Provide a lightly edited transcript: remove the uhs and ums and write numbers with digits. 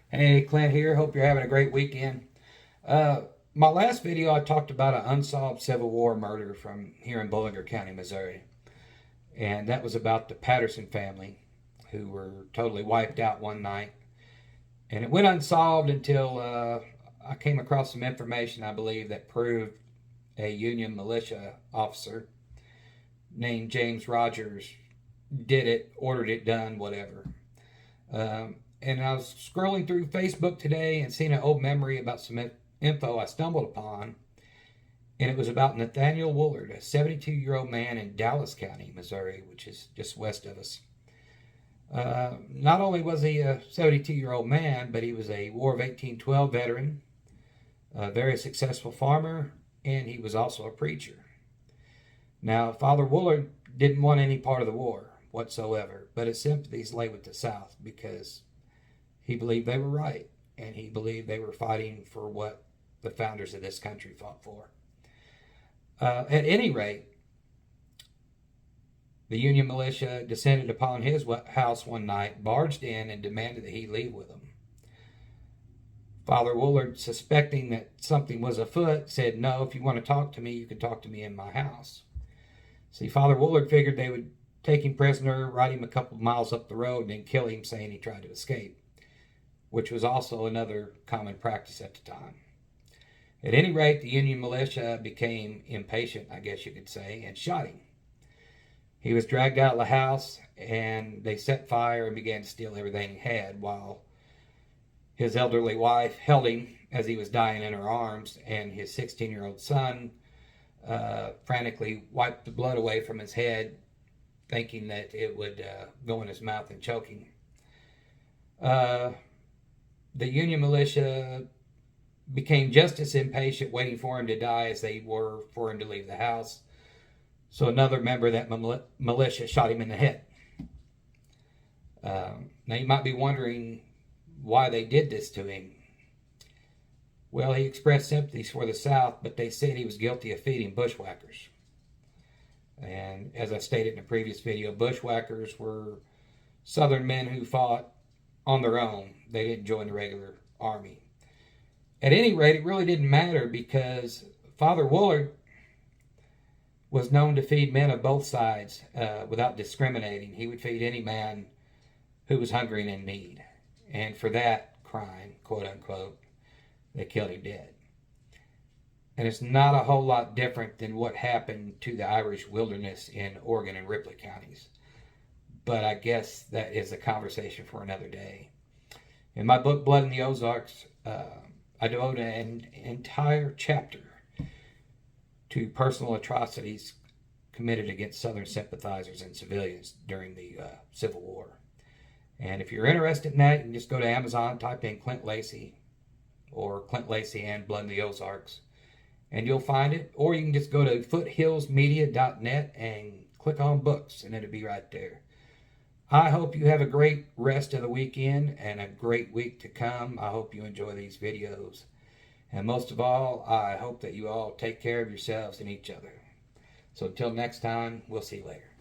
Hey, Clint here. Hope you're having a great weekend. My last video, I talked about an unsolved Civil War murder from here in Bolinger County, Missouri. And that was about the Patterson family, who were totally wiped out one night. And it went unsolved until I came across some information, I believe, that proved a Union militia officer named James Rogers did it, ordered it done, whatever. And I was scrolling through Facebook today and seeing an old memory about some info I stumbled upon. And it was about Nathanial Wollard, a 72-year-old man in Dallas County, Missouri, which is just west of us. Not only was he a 72-year-old man, but he was a War of 1812 veteran, a very successful farmer, and he was also a preacher. Now, Father Wollard didn't want any part of the war whatsoever, but his sympathies lay with the South because he believed they were right, and he believed they were fighting for what the founders of this country fought for. At any rate, the Union militia descended upon his house one night, barged in, and demanded that he leave with them. Father Wollard, suspecting that something was afoot, said, "No, if you want to talk to me, you can talk to me in my house." See, Father Wollard figured they would take him prisoner, ride him a couple of miles up the road, and then kill him, saying he tried to escape, which was also another common practice at the time. At any rate, the Union militia became impatient, I guess you could say, and shot him. He was dragged out of the house, and they set fire and began to steal everything he had, while his elderly wife held him as he was dying in her arms, and his 16-year-old son frantically wiped the blood away from his head, thinking that it would go in his mouth and choke him. The Union militia became just as impatient waiting for him to die as they were for him to leave the house. So another member of that militia shot him in the head. Now you might be wondering why they did this to him. Well, he expressed sympathies for the South, but they said he was guilty of feeding bushwhackers. And as I stated in a previous video, bushwhackers were Southern men who fought on their own. They didn't join the regular army. At any rate, it really didn't matter because Father Wollard was known to feed men of both sides without discriminating. He would feed any man who was hungry and in need. And for that crime, quote unquote, they killed him dead. And it's not a whole lot different than what happened to the Irish wilderness in Oregon and Ripley counties. But I guess that is a conversation for another day. In my book, Blood in the Ozarks, I devote an entire chapter to personal atrocities committed against Southern sympathizers and civilians during the Civil War. And if you're interested in that, you can just go to Amazon, type in Clint Lacey or Clint Lacey and Blood in the Ozarks, and you'll find it. Or you can just go to foothillsmedia.net and click on books, and it'll be right there. I hope you have a great rest of the weekend and a great week to come. I hope you enjoy these videos. And most of all, I hope that you all take care of yourselves and each other. So until next time, we'll see you later.